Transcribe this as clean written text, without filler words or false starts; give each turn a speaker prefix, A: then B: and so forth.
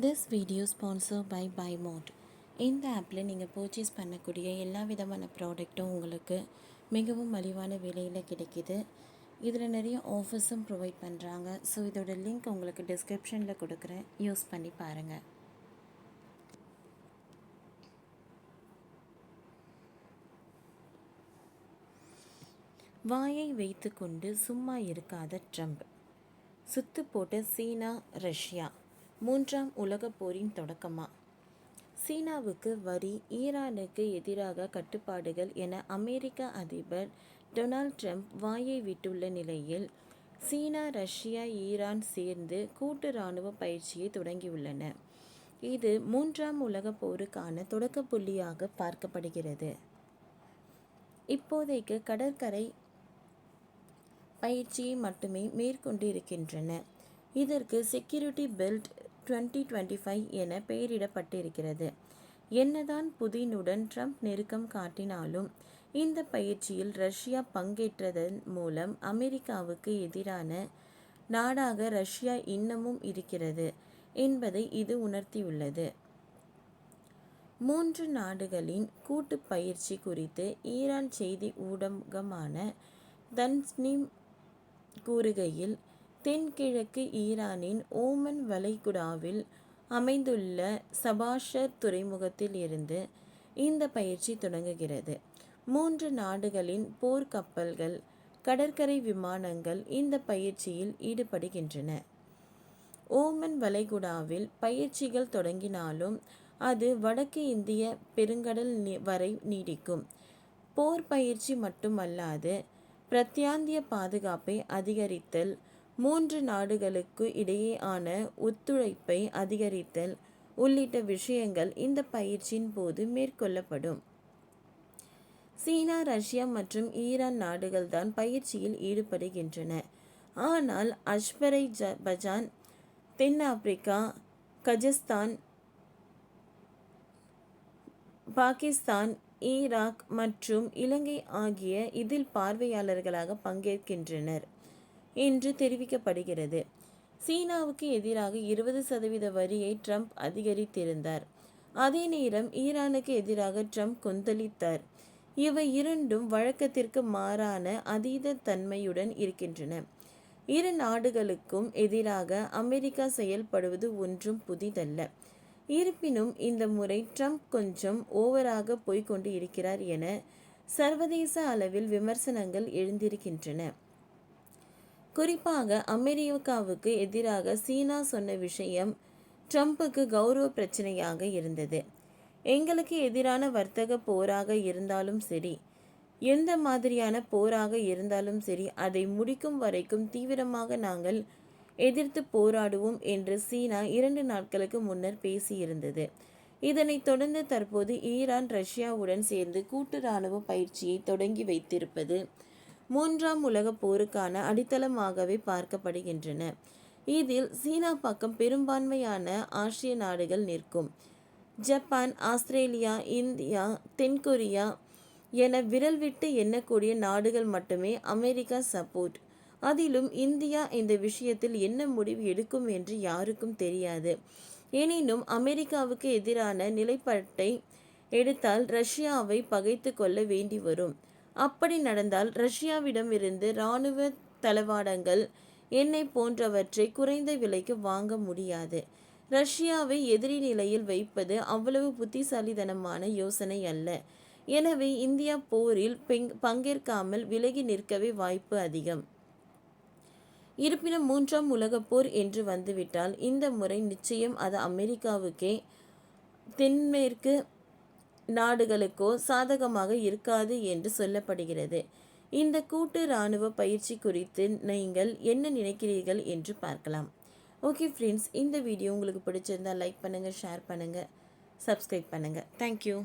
A: This video sponsor by பைமோட். இந்த ஆப்பில் நீங்கள் பர்ச்சேஸ் பண்ணக்கூடிய எல்லா விதமான ப்ராடக்ட்டும் உங்களுக்கு மிகவும் மலிவான விலையில் கிடைக்கிது. இதில் நிறைய ஆஃபர்ஸும் ப்ரொவைட் பண்ணுறாங்க. ஸோ இதோட லிங்க் உங்களுக்கு டிஸ்கிரிப்ஷனில் கொடுக்குறேன், யூஸ் பண்ணி பாருங்கள். வாயை வைத்து கொண்டு சும்மா இருக்காத ட்ரம்ப். சுத்து போட்ட சீனா ரஷ்யா. மூன்றாம் உலகப் போரின் தொடக்கமா? சீனாவுக்கு வரி, ஈரானுக்கு எதிராக கட்டுப்பாடுகள் என அமெரிக்க அதிபர் டொனால்ட் ட்ரம்ப் வாயை விட்டுள்ள நிலையில், சீனா, ரஷ்யா, ஈரான் சேர்ந்து கூட்டு இராணுவ பயிற்சியை தொடங்கியுள்ளன. இது மூன்றாம் உலகப் போருக்கான தொடக்க புள்ளியாக பார்க்கப்படுகிறது. இப்போதைக்கு கடற்கரை பயிற்சியை மட்டுமே மேற்கொண்டு இருக்கின்றன. இதற்கு செக்யூரிட்டி பெல்ட் 2025 என பெயரிடப்பட்டிருக்கிறது. என்னதான் புதினுடன் ட்ரம்ப் நெருக்கம் காட்டினாலும், இந்த பயிற்சியில் ரஷ்யா பங்கேற்றதன் மூலம் அமெரிக்காவுக்கு எதிரான நாடாக ரஷ்யா இன்னமும் இருக்கிறது என்பதை இது உணர்த்தியுள்ளது. மூன்று நாடுகளின் கூட்டு பயிற்சி குறித்து ஈரான் செய்தி ஊடகமான தஸ்னீம் கூறுகையில், தென்கிழக்கு ஈரானின் ஓமன் வளைகுடாவில் அமைந்துள்ள சபாஷர் துறைமுகத்தில் இருந்து இந்த பயிற்சி தொடங்குகிறது. மூன்று நாடுகளின் போர்க்கப்பல்கள், கடற்கரை விமானங்கள் இந்த பயிற்சியில் ஈடுபடுகின்றன. ஓமன் வளைகுடாவில் பயிற்சிகள் தொடங்கினாலும் அது வடக்கு இந்திய பெருங்கடல் வரை நீடிக்கும். போர் பயிற்சி மட்டுமல்லாது, பிராந்திய பாதுகாப்பை அதிகரித்தல், மூன்று நாடுகளுக்கு இடையேயான ஒத்துழைப்பை அதிகரித்தல் உள்ளிட்ட விஷயங்கள் இந்த பயிற்சியின் போது மேற்கொள்ளப்படும். சீனா, ரஷ்யா மற்றும் ஈரான் நாடுகள்தான் பயிற்சியில் ஈடுபடுகின்றன. ஆனால் அஜர்பைஜான், தென்னாப்பிரிக்கா, கஜகஸ்தான், பாகிஸ்தான், ஈராக் மற்றும் இலங்கை ஆகிய இதில் பார்வையாளர்களாக பங்கேற்கின்றனர் என்று தெரிவிக்கப்படுகிறது. சீனாவுக்கு எதிராக 20% வரியை ட்ரம்ப் அதிகரித்திருந்தார். அதே நேரம் ஈரானுக்கு எதிராக ட்ரம்ப் கொந்தளித்தார். இவை இரண்டும் வழக்கத்திற்கு மாறான அதீத தன்மையுடன் இருக்கின்றன. இரு நாடுகளுக்கும் எதிராக அமெரிக்கா செயல்படுவது ஒன்றும் புதிதல்ல. இருப்பினும் இந்த முறை ட்ரம்ப் கொஞ்சம் ஓவராக போய்கொண்டு இருக்கிறார் என சர்வதேச அளவில் விமர்சனங்கள் எழுந்திருக்கின்றன. குறிப்பாக அமெரிக்காவுக்கு எதிராக சீனா சொன்ன விஷயம் ட்ரம்புக்கு கௌரவ பிரச்சனையாக இருந்தது. எங்களுக்கு எதிரான வர்த்தக போராக இருந்தாலும் சரி, எந்த மாதிரியான போராக இருந்தாலும் சரி, அதை முடிக்கும் வரைக்கும் தீவிரமாக நாங்கள் எதிர்த்து போராடுவோம் என்று சீனா 2 நாட்களுக்கு முன்னர் பேசியிருந்தது. இதனைத் தொடர்ந்து தற்போது ஈரான், ரஷ்யாவுடன் சேர்ந்து கூட்டு இராணுவ பயிற்சியை தொடங்கி வைத்திருப்பது மூன்றாம் உலகப் போருக்கான அடித்தளமாகவே பார்க்கப்படுகின்றன. இதில் சீனா பக்கம் பெரும்பான்மையான ஆசிய நாடுகள் நிற்கும். ஜப்பான், ஆஸ்திரேலியா, இந்தியா, தென்கொரியா என விரல் விட்டு எண்ணக்கூடிய நாடுகள் மட்டுமே அமெரிக்கா சப்போர்ட். அதிலும் இந்தியா இந்த விஷயத்தில் என்ன முடிவு எடுக்கும் என்று யாருக்கும் தெரியாது. எனினும் அமெரிக்காவுக்கு எதிரான நிலைப்பாட்டை எடுத்தால் ரஷ்யாவை பகைத்து கொள்ள வேண்டி வரும். அப்படி நடந்தால் ரஷ்யாவிடமிருந்து இராணுவ தளவாடங்கள், எண்ணெய் போன்றவற்றை குறைந்த விலைக்கு வாங்க முடியாது. ரஷ்யாவை எதிரி நிலையில் வைப்பது அவ்வளவு புத்திசாலித்தனமான யோசனை அல்ல. எனவே இந்தியா போரில் பங்கேற்காமல் விலகி நிற்கவே வாய்ப்பு அதிகம். இருப்பினும் மூன்றாம் உலகப் போர் என்று வந்துவிட்டால் இந்த முறை நிச்சயம் அது அமெரிக்காவுக்கே தென்மேற்கு நாடுகளுக்கோ சாதகமாக இருக்காது என்று சொல்லப்படுகிறது. இந்த கூட்டு இராணுவ பயிற்சி குறித்து நீங்கள் என்ன நினைக்கிறீர்கள் என்று பார்க்கலாம். ஓகே ஃப்ரெண்ட்ஸ், இந்த வீடியோ உங்களுக்கு பிடிச்சிருந்தால் லைக் பண்ணுங்கள், ஷேர் பண்ணுங்கள், சப்ஸ்கிரைப் பண்ணுங்கள். தேங்க்யூ.